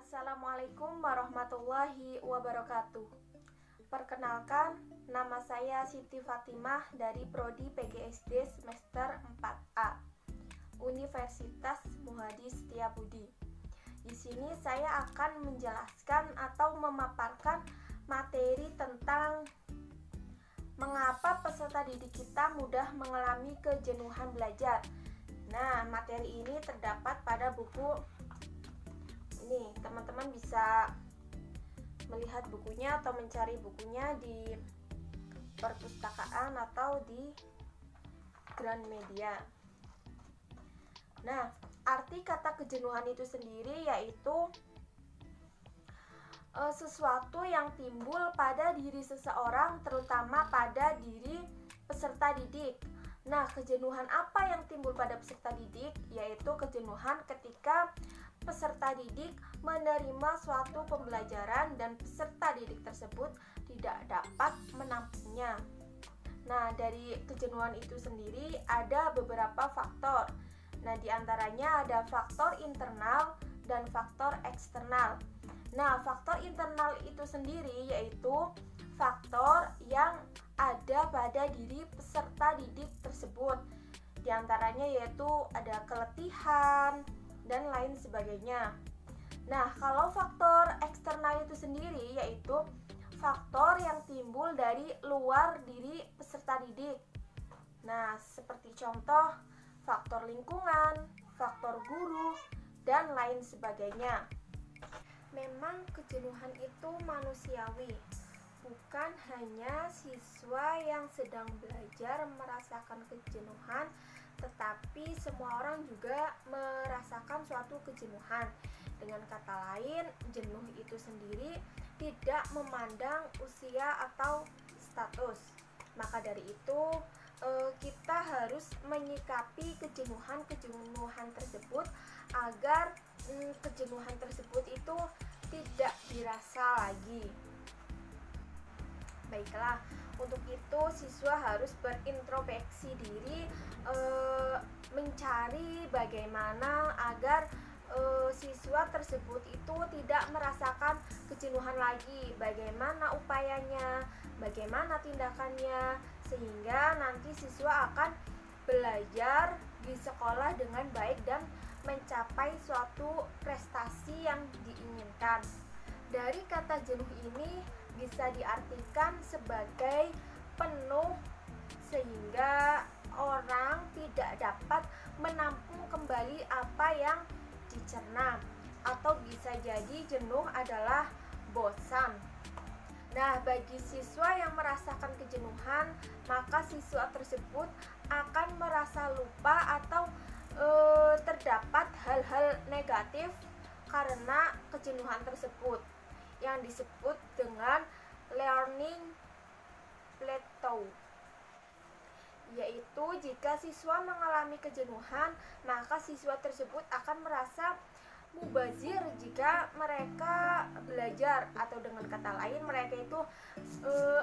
Assalamualaikum warahmatullahi wabarakatuh. Perkenalkan, nama saya Siti Fatimah dari Prodi PGSD semester 4A, Universitas Muhadi Setiabudi. Di sini saya akan menjelaskan atau memaparkan materi tentang mengapa peserta didik kita mudah mengalami kejenuhan belajar. Nah, materi ini terdapat pada buku ini. Teman-teman bisa melihat bukunya atau mencari bukunya di perpustakaan atau di Gramedia. Nah, arti kata kejenuhan itu sendiri yaitu sesuatu yang timbul pada diri seseorang, terutama pada diri peserta didik. Nah, kejenuhan apa yang timbul pada peserta didik? Yaitu kejenuhan ketika peserta didik menerima suatu pembelajaran dan peserta didik tersebut tidak dapat menampungnya. Nah, dari kejenuhan itu sendiri ada beberapa faktor. Nah, diantaranya ada faktor internal dan faktor eksternal. Nah, faktor internal itu sendiri yaitu faktor yang ada pada diri peserta didik tersebut. Di antaranya yaitu ada keletihan dan lain sebagainya. Nah, kalau faktor eksternal itu sendiri yaitu faktor yang timbul dari luar diri peserta didik. Nah, seperti contoh faktor lingkungan, faktor guru, dan lain sebagainya. Memang kejenuhan itu manusiawi. Bukan hanya siswa yang sedang belajar merasakan kejenuhan, tetapi semua orang juga merasakan suatu kejenuhan. Dengan kata lain, jenuh itu sendiri tidak memandang usia atau status. Maka dari itu, kita harus menyikapi kejenuhan tersebut agar kejenuhan tersebut itu tidak dirasa lagi. Baiklah, untuk itu siswa harus berintrospeksi diri, mencari bagaimana agar siswa tersebut itu tidak merasakan kejenuhan lagi, bagaimana upayanya, bagaimana tindakannya, sehingga nanti siswa akan belajar di sekolah dengan baik dan mencapai suatu prestasi yang diinginkan. Dari kata jenuh ini bisa diartikan sebagai penuh sehingga orang tidak dapat menampung kembali apa yang dicerna, atau bisa jadi jenuh adalah bosan. Nah, bagi siswa yang merasakan kejenuhan, maka siswa tersebut akan merasa lupa atau terdapat hal-hal negatif karena kejenuhan tersebut yang disebut dengan learning plateau, yaitu jika siswa mengalami kejenuhan, maka siswa tersebut akan merasa mubazir jika mereka belajar, atau dengan kata lain mereka itu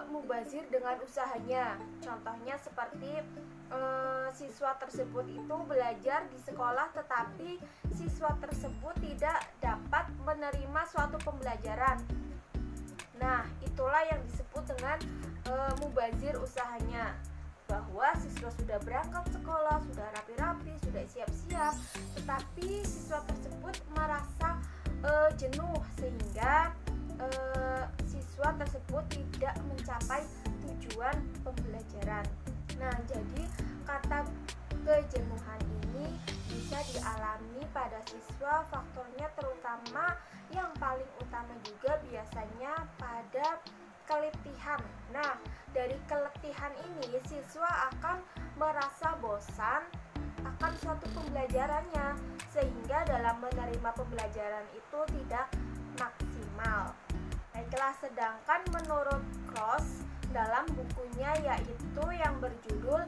mubazir dengan usahanya. Contohnya seperti siswa tersebut itu belajar di sekolah tetapi siswa tersebut tidak dapat menerima suatu pembelajaran. Nah, itulah yang disebut dengan mubazir usahanya, bahwa siswa sudah berangkat sekolah, sudah rapi-rapi, sudah siap-siap, tetapi siswa tersebut merasa jenuh sehingga siswa tersebut tidak mencapai tujuan pembelajaran. Nah, jadi kata kejenuhan ini bisa dialami pada siswa, faktornya terutama yang paling utama juga biasanya pada keletihan. Nah, dari keletihan ini siswa akan merasa bosan akan suatu pembelajarannya, sehingga dalam menerima pembelajaran itu tidak maksimal. Baiklah, sedangkan menurut Cross dalam bukunya yaitu yang berjudul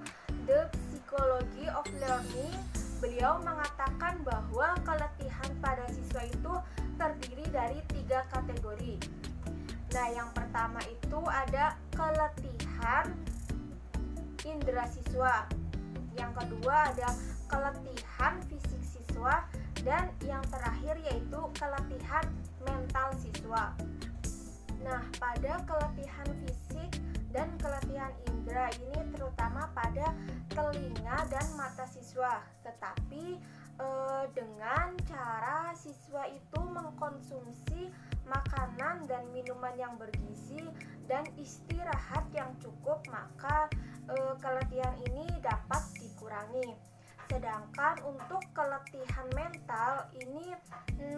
The Psychology of Learning, beliau mengatakan bahwa keletihan pada siswa itu terdiri dari 3 kategori. Nah, yang pertama itu ada keletihan indera siswa, Yang kedua ada keletihan fisik siswa, dan yang terakhir yaitu keletihan mental siswa. Nah, pada keletihan fisik dan keletihan indera ini terutama pada telinga dan mata siswa. Tetapi dengan cara siswa itu mengkonsumsi makanan dan minuman yang bergizi dan istirahat yang cukup, maka keletihan ini dapat dikurangi. Sedangkan untuk keletihan mental ini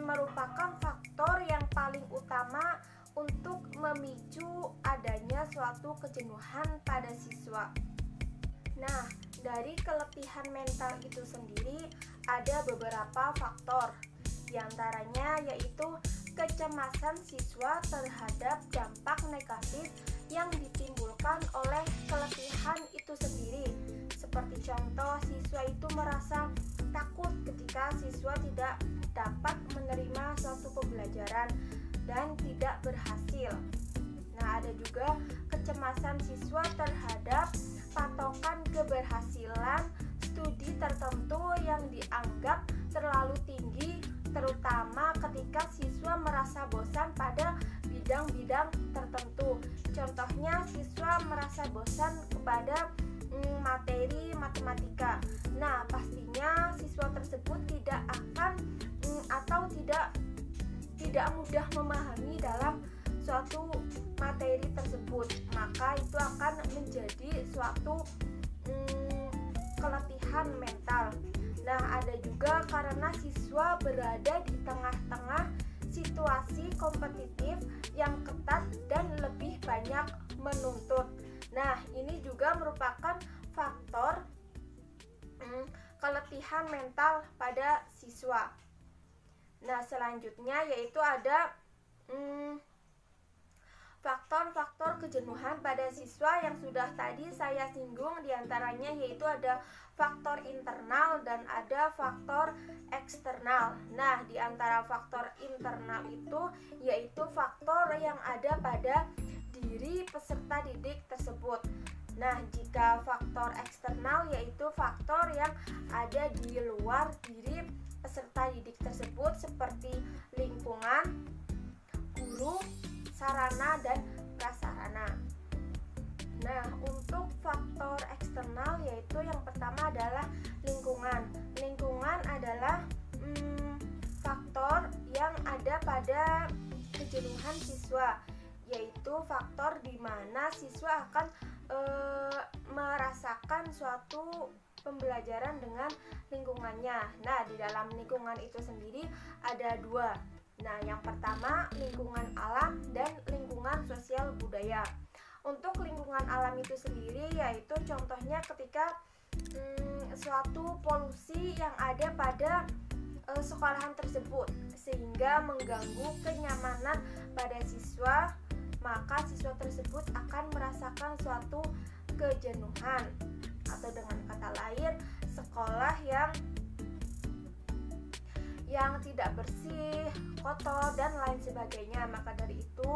merupakan faktor yang paling utama untuk memicu adanya suatu kejenuhan pada siswa. Nah, dari keletihan mental itu sendiri ada beberapa faktor. Di antaranya yaitu kecemasan siswa terhadap dampak negatif yang ditimbulkan oleh keletihan itu sendiri. Seperti contoh, siswa itu merasa takut ketika siswa tidak dapat menerima suatu pembelajaran dan tidak berhasil. Nah, ada juga kecemasan siswa terhadap patokan keberhasilan studi tertentu yang dianggap terlalu tinggi, terutama ketika siswa merasa bosan pada bidang-bidang tertentu. Contohnya, siswa merasa bosan kepada materi matematika. Nah, pastinya siswa tersebut tidak akan atau tidak mudah memahami dalam suatu materi tersebut, maka itu akan menjadi suatu keletihan mental. Nah, ada juga karena siswa berada di tengah-tengah situasi kompetitif yang ketat dan lebih banyak menuntut. Nah, ini juga merupakan faktor keletihan mental pada siswa. Nah, selanjutnya yaitu ada faktor-faktor kejenuhan pada siswa yang sudah tadi saya singgung. Diantaranya yaitu ada faktor internal dan ada faktor eksternal. Nah, di antara faktor internal itu yaitu faktor yang ada pada diri peserta didik tersebut. Nah, jika faktor eksternal yaitu faktor yang ada di luar diri peserta didik tersebut seperti lingkungan, guru, sarana, dan prasarana. Nah, untuk faktor eksternal yaitu yang pertama adalah lingkungan. Lingkungan adalah faktor yang ada pada kejenuhan siswa, yaitu faktor di mana siswa akan merasakan suatu pembelajaran dengan lingkungannya. Nah, di dalam lingkungan itu sendiri ada dua. Nah, yang pertama lingkungan alam dan lingkungan sosial budaya. Untuk lingkungan alam itu sendiri yaitu contohnya ketika suatu polusi yang ada pada sekolahan tersebut sehingga mengganggu kenyamanan pada siswa, maka siswa tersebut akan merasakan suatu kejenuhan. Atau dengan kata lain, sekolah yang tidak bersih, kotor, dan lain sebagainya. Maka dari itu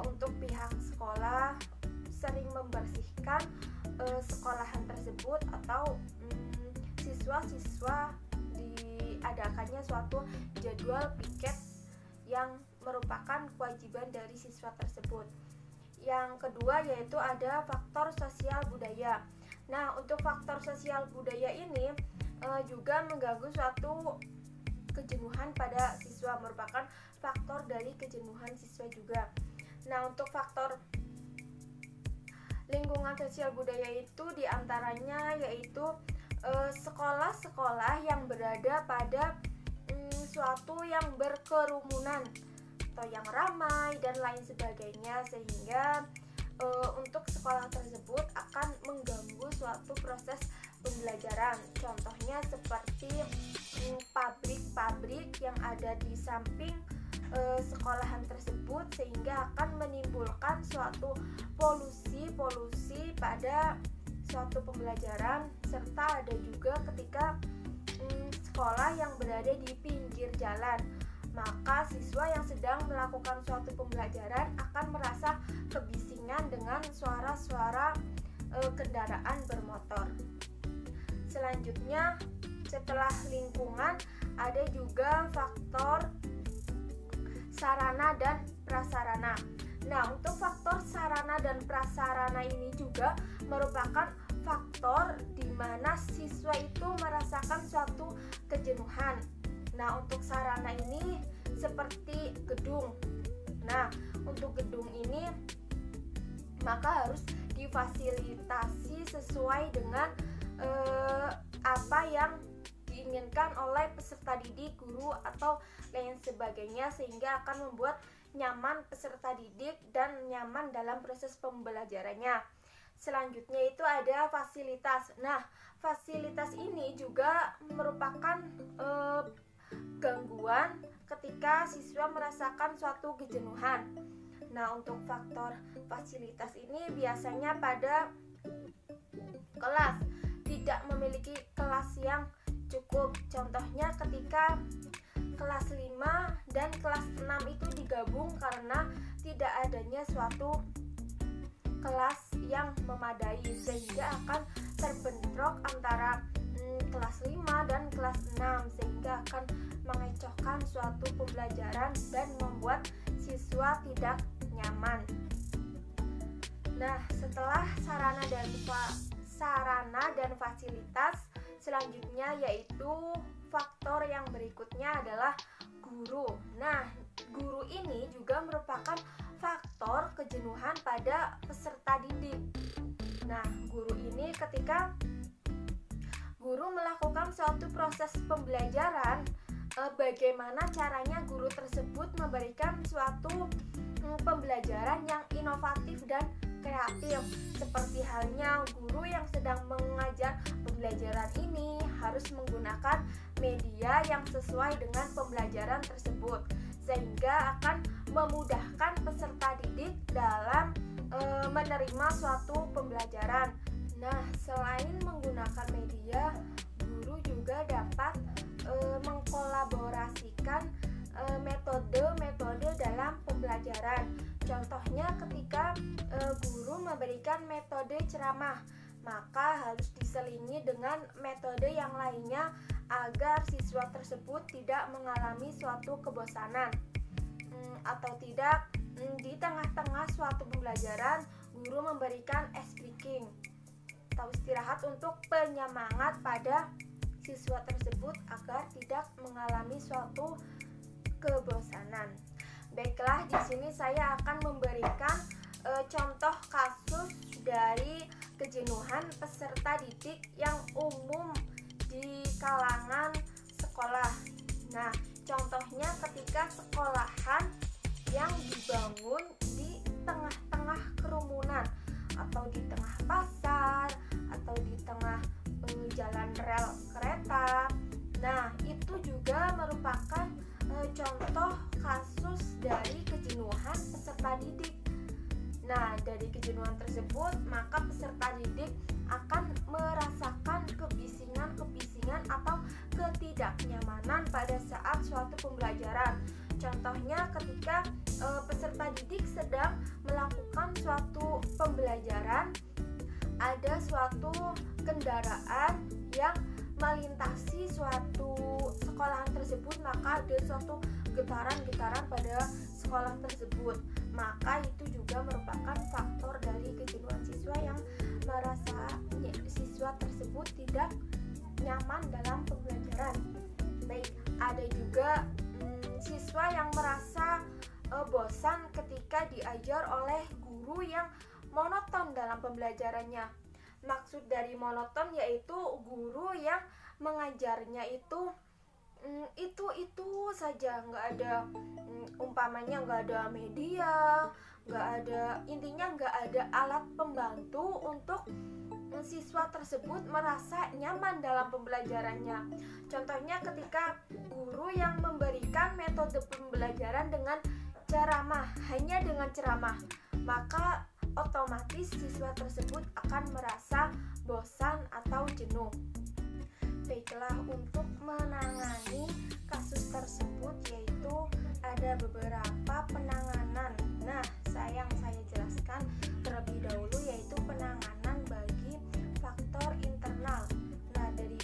untuk pihak sekolah sering membersihkan sekolahan tersebut atau siswa-siswa diadakannya suatu jadwal piket yang merupakan kewajiban dari siswa tersebut. Yang kedua yaitu ada faktor sosial budaya. Nah, untuk faktor sosial budaya ini juga mengganggu suatu kejenuhan pada siswa, merupakan faktor dari kejenuhan siswa juga. Nah, untuk faktor lingkungan sosial budaya itu diantaranya yaitu sekolah-sekolah yang berada pada suatu yang berkerumunan atau yang ramai dan lain sebagainya, sehingga untuk sekolah tersebut akan mengganggu suatu proses pembelajaran. Contohnya seperti pabrik-pabrik yang ada di samping sekolahan tersebut, sehingga akan menimbulkan suatu polusi pada suatu pembelajaran. Serta ada juga ketika sekolah yang berada di pinggir jalan, maka siswa yang sedang melakukan suatu pembelajaran akan merasa kebisingan dengan suara-suara kendaraan bermotor. selanjutnya setelah lingkungan ada juga faktor sarana dan prasarana. Nah, untuk faktor sarana dan prasarana ini juga merupakan faktor di mana siswa itu merasakan suatu kejenuhan. Nah, untuk sarana ini seperti gedung. Nah, untuk gedung ini maka harus difasilitasi sesuai dengan apa yang diinginkan oleh peserta didik, guru, atau lain sebagainya, sehingga akan membuat nyaman peserta didik dan nyaman dalam proses pembelajarannya. Selanjutnya itu ada fasilitas. Nah, fasilitas ini juga merupakan gangguan ketika siswa merasakan suatu kejenuhan. Nah, untuk faktor fasilitas ini biasanya pada kelas tidak memiliki kelas yang cukup. Contohnya ketika kelas 5 dan kelas 6 itu digabung karena tidak adanya suatu kelas yang memadai, sehingga akan terbentrok antara kelas 5 dan kelas 6, sehingga akan mengecohkan suatu pembelajaran dan membuat siswa tidak nyaman. Nah, setelah sarana dan fasilitas, selanjutnya yaitu faktor yang berikutnya adalah guru. Nah, guru ini juga merupakan faktor kejenuhan pada peserta didik. Nah, guru ini ketika guru melakukan suatu proses pembelajaran, bagaimana caranya guru tersebut memberikan suatu pembelajaran yang inovatif dan kreatif. Seperti halnya guru yang sedang mengajar pembelajaran ini harus menggunakan media yang sesuai dengan pembelajaran tersebut, sehingga akan memudahkan peserta didik dalam menerima suatu pembelajaran. Nah, selain menggunakan media, guru juga dapat mengkolaborasikan metode-metode dalam pembelajaran. Contohnya ketika guru memberikan metode ceramah, maka harus diselingi dengan metode yang lainnya agar siswa tersebut tidak mengalami suatu kebosanan, atau tidak di tengah-tengah suatu pembelajaran guru memberikan ice breaking atau istirahat untuk penyemangat pada siswa tersebut agar tidak mengalami suatu kebosanan. Baiklah, di sini saya akan memberikan contoh kasus dari kejenuhan peserta didik yang umum di kalangan sekolah. Nah, contohnya ketika sekolahan yang dibangun di tengah-tengah kerumunan, atau di tengah pasar, atau di tengah jalan rel kereta. Nah, itu juga merupakan contoh kasus dari kejenuhan peserta didik. Nah, dari kejenuhan tersebut, maka peserta didik akan merasakan kebisingan atau ketidaknyamanan pada saat suatu pembelajaran. Contohnya ketika peserta didik sedang melakukan suatu pembelajaran, ada suatu kendaraan yang melintasi suatu sekolahan tersebut, maka ada suatu getaran-getaran pada sekolah tersebut. Maka itu juga merupakan faktor dari kejenuhan siswa yang merasa siswa tersebut tidak nyaman dalam pembelajaran. Baik, ada juga siswa yang merasa bosan ketika diajar oleh guru yang monoton dalam pembelajarannya. Maksud dari monoton yaitu guru yang mengajarnya itu saja, nggak ada umpamanya nggak ada media, intinya nggak ada alat pembantu untuk siswa tersebut merasa nyaman dalam pembelajarannya. Contohnya ketika guru yang memberikan metode pembelajaran dengan ceramah, hanya dengan ceramah, maka otomatis siswa tersebut akan merasa bosan atau jenuh. Baiklah, untuk menangani kasus tersebut yaitu ada beberapa penanganan. Nah, saya jelaskan terlebih dahulu yaitu penanganan bagi faktor internal. Nah, dari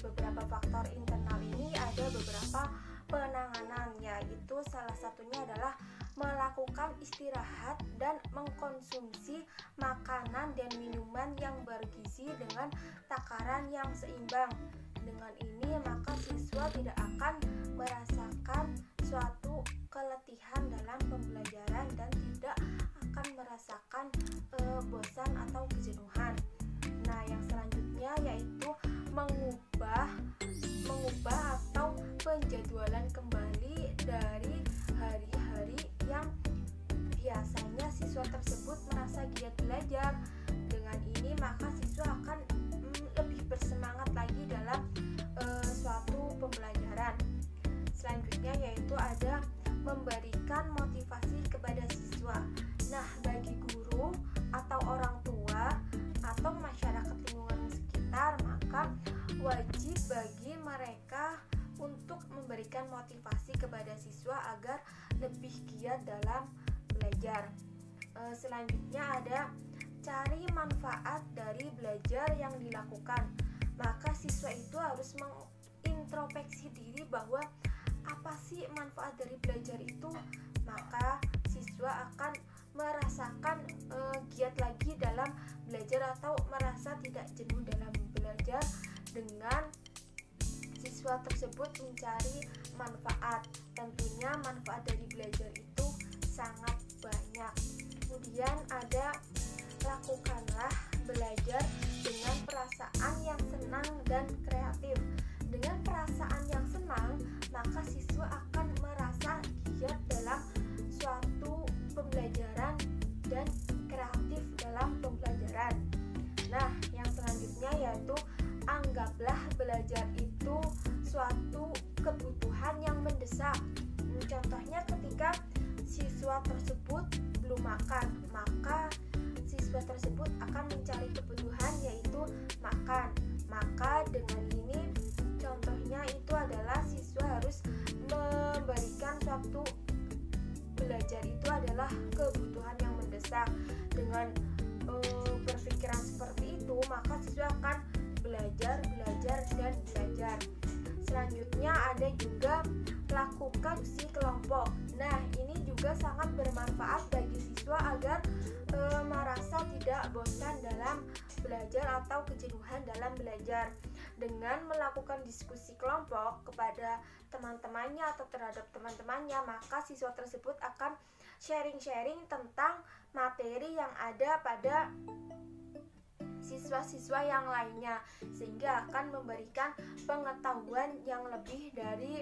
penanganan, yaitu salah satunya adalah melakukan istirahat dan mengkonsumsi makanan dan minuman yang bergizi dengan takaran yang seimbang. Dengan ini maka siswa tidak akan merasakan suatu keletihan dalam pembelajaran dan tidak akan merasakan bosan atau kejenuhan. Nah, yang selanjutnya yaitu mengubah atau penjadwalan kembali dari hari-hari yang biasanya siswa tersebut merasa giat belajar. Dengan ini maka siswa akan lebih bersemangat lagi dalam suatu pembelajaran. Selanjutnya yaitu ada memberikan motivasi kepada siswa. Nah, bagi guru atau orang tua atau masyarakat lingkungan sekitar, maka wajib bagi mereka untuk memberikan motivasi kepada siswa agar lebih giat dalam belajar. Selanjutnya ada cari manfaat dari belajar yang dilakukan. Maka siswa itu harus mengintrospeksi diri bahwa apa sih manfaat dari belajar itu. Maka siswa akan merasakan giat lagi dalam belajar atau merasa tidak jenuh dalam belajar dengan siswa tersebut mencari manfaat. Tentunya manfaat dari belajar itu sangat banyak. Kemudian ada lakukanlah belajar dengan perasaan yang senang dan kreatif. Dengan perasaan yang senang, maka siswa akan merasa giat dalam suatu pembelajaran dan kreatif dalam pembelajaran. Nah, yang selanjutnya yaitu anggaplah belajar itu suatu kebutuhan yang mendesak. Contohnya ketika siswa tersebut belum makan, maka siswa tersebut akan mencari kebutuhan yaitu makan. Maka dengan ini contohnya itu adalah siswa harus memberikan suatu belajar itu adalah kebutuhan yang mendesak. Dengan berpikiran seperti itu, maka siswa akan belajar dan belajar. Selanjutnya ada juga lakukan diskusi kelompok. Nah, ini juga sangat bermanfaat bagi siswa agar merasa tidak bosan dalam belajar atau kejenuhan dalam belajar. Dengan melakukan diskusi kelompok kepada teman-temannya atau terhadap teman-temannya, maka siswa tersebut akan sharing-sharing tentang materi yang ada pada siswa-siswa yang lainnya, sehingga akan memberikan pengetahuan yang lebih dari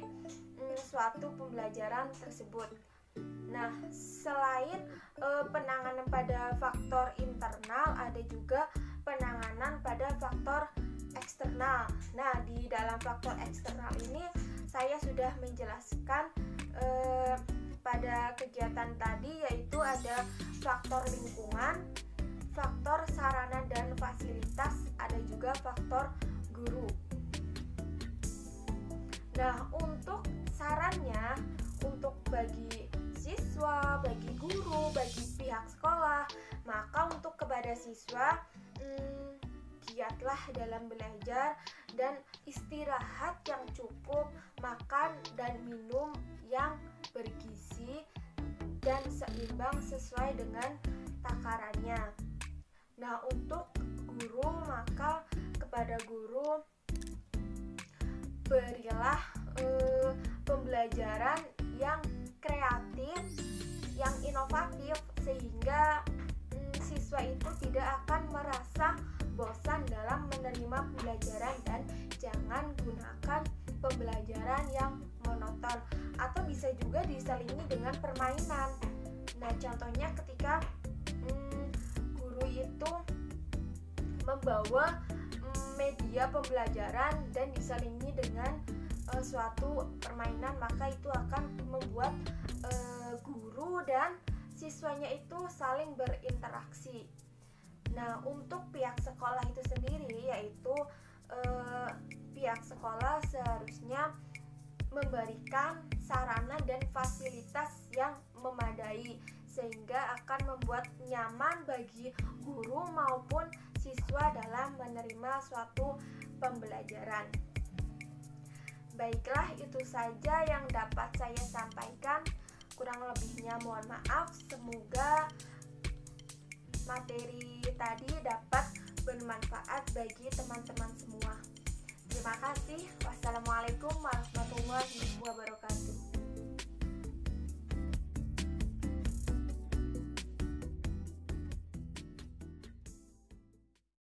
suatu pembelajaran tersebut. Nah, selain penanganan pada faktor internal, ada juga penanganan pada faktor eksternal. Nah, di dalam faktor eksternal ini saya sudah menjelaskan pada kegiatan tadi, yaitu ada faktor lingkungan, faktor sarana dan fasilitas, ada juga faktor guru. Nah, untuk sarannya, untuk bagi siswa, bagi guru, bagi pihak sekolah, maka untuk kepada siswa, giatlah dalam belajar dan istirahat yang cukup, makan dan minum yang bergizi dan seimbang sesuai dengan takarannya. Nah, untuk guru, maka kepada guru berilah pembelajaran yang kreatif, yang inovatif, sehingga siswa itu tidak akan merasa bosan dalam menerima pembelajaran, dan jangan gunakan pembelajaran yang monoton, atau bisa juga diselingi dengan permainan. Nah, contohnya ketika guru itu membawa media pembelajaran dan diselingi dengan suatu permainan, maka itu akan membuat guru dan siswanya itu saling berinteraksi. Nah, untuk pihak sekolah itu sendiri, yaitu pihak sekolah seharusnya memberikan sarana dan fasilitas yang memadai, sehingga akan membuat nyaman bagi guru maupun siswa dalam menerima suatu pembelajaran. Baiklah, itu saja yang dapat saya sampaikan. Kurang lebihnya mohon maaf. Semoga materi tadi dapat bermanfaat bagi teman-teman semua. Terima kasih. Wassalamualaikum warahmatullahi wabarakatuh.